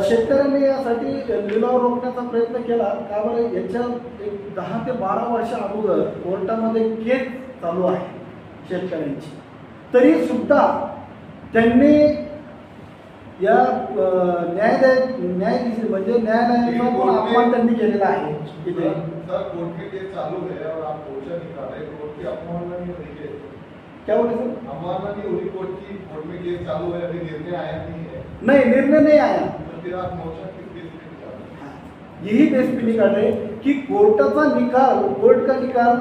शेतकऱ्यांनी यासाठी लिलाव रोखण्याचा प्रयत्न केला का बरं. याच्या एक 10 ते 12 वर्ष अगोदर कोर्टामध्ये केस चालू आहे शेतकऱ्यांची, तरी सुद्धा त्यांनी या न्यायाधीश म्हणजे न्यायालयाचा पण अपमान त्यांनी केलेला आहे. कोर्ट में केस चालू है और आप मोर्चा निकाल रहे, कोर्ट की अवमानना नहीं हो रही है? क्या बोले सर? अवमानना नहीं हो रही कोर्ट की? कोर्ट में केस चालू है, अभी निर्णय आया नहीं है? नहीं, निर्णय नहीं आया. तो फिर आप मोर्चा किस बेस पे निकाल रहे? यही बेस पे निकाल रहे कि कोर्टाचा निकाल, कोर्ट का निकाल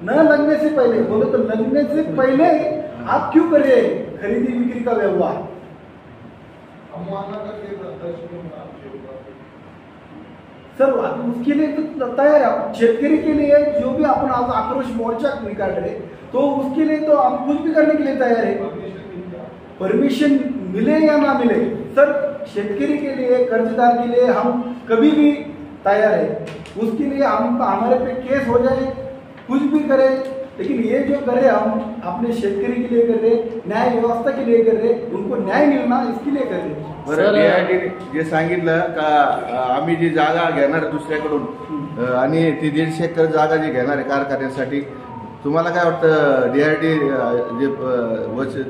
न लगने से पहले, बोले तो लगने से पहले आप क्यों कर रहे हैं खरीदी बिक्री का व्यवहार? अवमानना का केस दर्ज क्यों होगा आपके ऊपर? सर उसके लिए तो तैयार है. शेतकरी के लिए जो भी अपन आज आक्रोश मोर्चा निकाल रहे, तो उसके लिए तो हम कुछ भी करने के लिए तैयार है. परमिशन मिले या ना मिले सर, शेतकरी के लिए, कर्जदार के लिए हम कभी भी तैयार है. उसके लिए हम हमारे पे केस हो जाए, कुछ भी करें, लेकिन ये जो करे हम अपने शेतकरी के लिए कर रहे, न्याय व्यवस्था के लिए कर रहे, उनको न्याय मिळणार इसके लिए कर रहे. बरं, DRT जे सांगितलं का आम्ही जी जागा घेणार दुसऱ्याकडून आणि ती 150 एकर जागा जी घेणार आहे कारखान्यासाठी, तुम्हाला काय वाटतं जे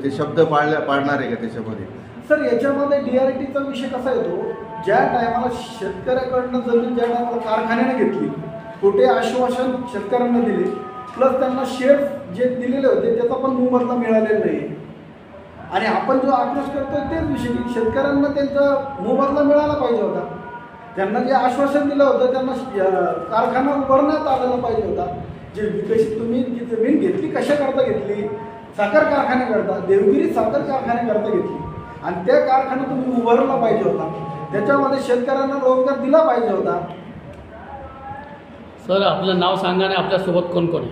ते शब्द पाळणार आहे का त्याच्यामध्ये? सर याच्यामध्ये DRTचा विषय कसा येतो, ज्या टायमाला शेतकऱ्याकडनं जमीन ज्या टायमाला कारखान्याने घेतली, खोटे आश्वासन शेतकऱ्यांना दिले, प्लस त्यांना शेअर जे दिलेले होते त्याचा पण मोबदला मिळालेला नाही. आणि आपण जो आक्रोश करतोय तेच विषय की शेतकऱ्यांना त्यांचा मोबदला मिळाला पाहिजे होता. त्यांना जे आश्वासन दिलं होतं त्यांना कारखाना उभारण्यात आलेला पाहिजे होता. जे विकसित तुम्ही जी जमीन घेतली कशाकरता घेतली? साखर कारखान्याकरता, देवगिरी साखर कारखान्याकरता घेतली आणि त्या कारखाना तुम्ही उभारला पाहिजे होता. त्याच्यामध्ये शेतकऱ्यांना रोजगार दिला पाहिजे होता. सर आपलं नाव सांगा आणि आपल्यासोबत कोण कोण आहे?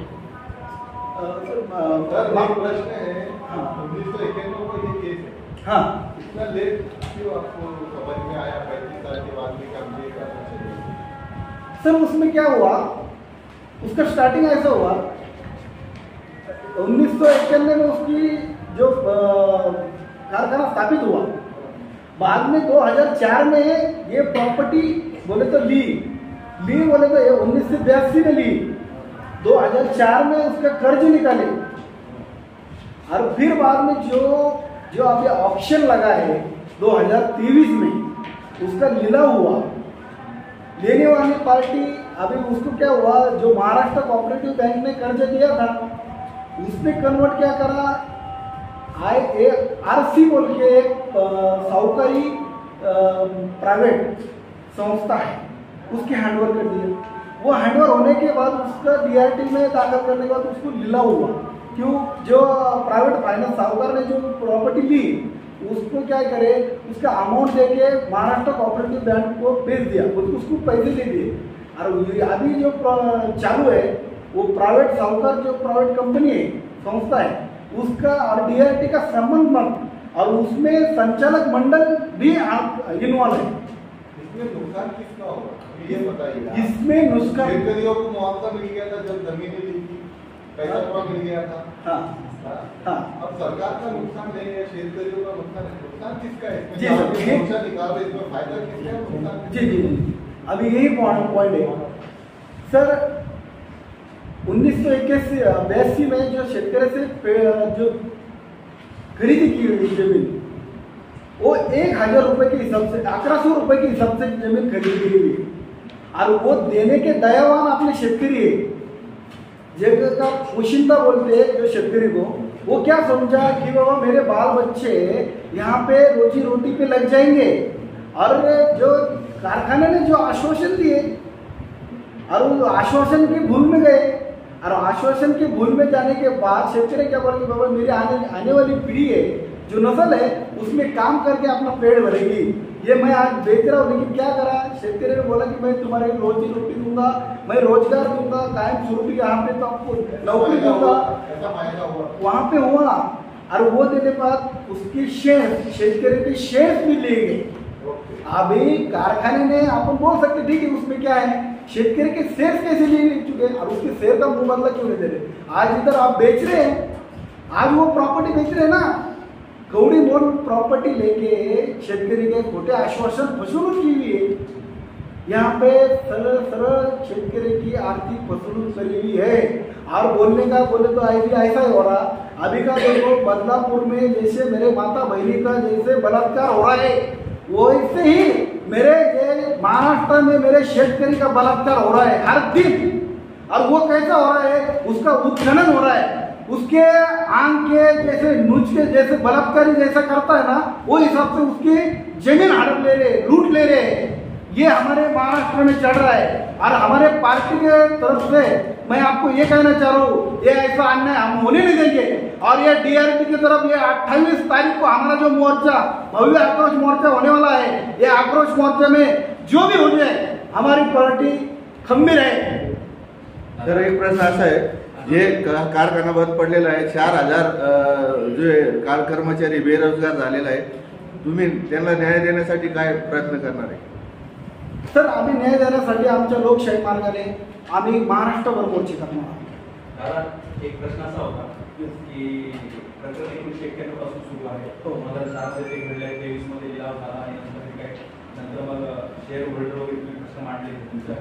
प्रश्न है 1991 को ये केस है, हाँ, इतना लेट क्यों आपको समझ में आया? 35 साल के बाद भी कम्प्लीट करना चाहिए. सर उसमें क्या हुआ, उसका स्टार्टिंग ऐसा हुआ 1991 में उसकी जो कारखाना स्थापित हुआ, बाद में 2004 में ये प्रॉपर्टी बोले तो ली बोले तो 1982 में ली, 2004 में उसका कर्ज निकाले और फिर बाद में जो अभी ऑप्शन लगा है 2023 में उसका लिलाव हुआ. लेने वाली पार्टी अभी उसको क्या हुआ, जो महाराष्ट्र कोऑपरेटिव बैंक ने कर्ज दिया था उसने कन्वर्ट क्या करा, IARC बोल के एक साहूकारी प्राइवेट संस्था है उसके हैंडओवर कर दिया. वो हैंडओवर होने के बाद उसका DRT में दाखिल करने के बाद उसको लिलाव हुआ. क्यों? जो प्राइवेट फाइनेंस साहूकार ने जो प्रॉपर्टी ली उसको क्या करे, उसका अमाउंट देके महाराष्ट्र कोऑपरेटिव बैंक को भेज दिया, उसको पैसे दे दिए. और अभी जो चालू है वो प्राइवेट साहूकार जो प्राइवेट कंपनी है, संस्था है, उसका और DRT का संबंध मत, और उसमें संचालक मंडल भी इन्वॉल्व है. इसमें नुकसान किसका होगा ये बताइए. इसमें नुकसान शेतकरियों को मुआवजा मिल गया था जब जमीनें ली थी, पैसा पूरा मिल गया था. हाँ हाँ. अब सरकार का नुकसान नहीं है, शेतकरियों का नुकसान है. नुकसान किसका है जी इसमें? मोर्चा निकाल रहे, इसमें फायदा किसका है, नुकसान? जी अभी यही पॉइंट है सर. 1982 में जो शेतकरी से जो खरीदी की हुई जमीन वो 1000 रुपए के हिसाब से, 1100 रुपए के हिसाब से जमीन खरीदी गई है और वो देने के दयावान अपने शेतकरी है. जगह पोशिंदा बोलते हैं जो शेतकरी को, वो क्या समझा कि बाबा मेरे बाल बच्चे यहाँ पे रोजी रोटी पे लग जाएंगे, और जो कारखाने ने जो आश्वासन दिए और वो आश्वासन की भूल में गए, और आश्वासन की भूल में जाने के बाद शेतकरी क्या बोलेंगे, बाबा मेरी आने वाली पीढ़ी है, जो नस्ल है उसमें काम करके अपना पेट भरेगी, ये मैं आज बेच रहा हूँ. लेकिन क्या करा, शेतकरी ने बोला कि मैं तुम्हारे रोजी रोटी दूंगा, मैं रोजगार दूंगा, कायम स्वरूप यहाँ पे तो आपको नौकरी दूंगा. वहाँ पे हुआ और वो देने बाद उसकी शेयर, शेतकरी के शेयर भी ले गए. अभी कारखाने ने अपन बोल सकते ठीक है उसमें क्या है, शेतकरी के शेयर कैसे ले चुके और उसके शेयर का मुबादला क्यों नहीं दे रहे. आज इधर आप बेच रहे हैं, आज वो प्रॉपर्टी बेच रहे हैं ना, कौड़ी मोल प्रॉपर्टी लेके शेतकरी के खोटे आश्वासन फसवणूक की हुई है। यहाँ पे सरल सरल शेतकरी की आर्थिक फसवणूक करी हुई है। और बोलने का बोले तो अभी ऐसा ही हो रहा, अभी का देखो बदलापुर में जैसे मेरे माता बहनी का जैसे बलात्कार हो रहा है, वैसे ही मेरे महाराष्ट्र में मेरे शेतकरी का बलात्कार हो रहा है हर दिन। और वो कैसा हो रहा है, उसका उत्खनन हो रहा है, उसके आंग के जैसे नुच के जैसे बलात्कारी जैसा करता है ना, वो हिसाब से उसकी जमीन हड़प ले रहे, लूट ले रहे हैं। ये हमारे महाराष्ट्र में चल रहा है। और हमारे पार्टी के तरफ से मैं आपको ये कहना चाह रहा हूँ, ये ऐसा अन्याय हम होने नहीं देंगे। और ये डीआरपी की तरफ ये 28 तारीख को हमारा जो मोर्चा, भव्य आक्रोश मोर्चा होने वाला है, ये आक्रोश मोर्चा में जो भी हो जाए हमारी पार्टी खंबीर है। तर एक प्रश्न असा आहे, जे कारखाना बंद पडलेला आहे, 4000 जे कर्मचारी बेरोजगार झालेला आहे, तुम्ही त्यांना न्याय देण्यासाठी काय प्रयत्न करणार आहे? सर आम्ही न्याय देण्यासाठी आमच्या लोकशाही मार्गाने आम्ही महाराष्ट्रभर मोर्चे करणार आहोत. दादा, एक प्रश्न असा होता की प्रकरण 1991 पासून सुरू आहे. 2006 ते घडले, 23 मध्ये लिलाव झाला आणि नंतर काय नंतर मग शेअर होल्डर वगैरे प्रश्न मांडले तुमच्या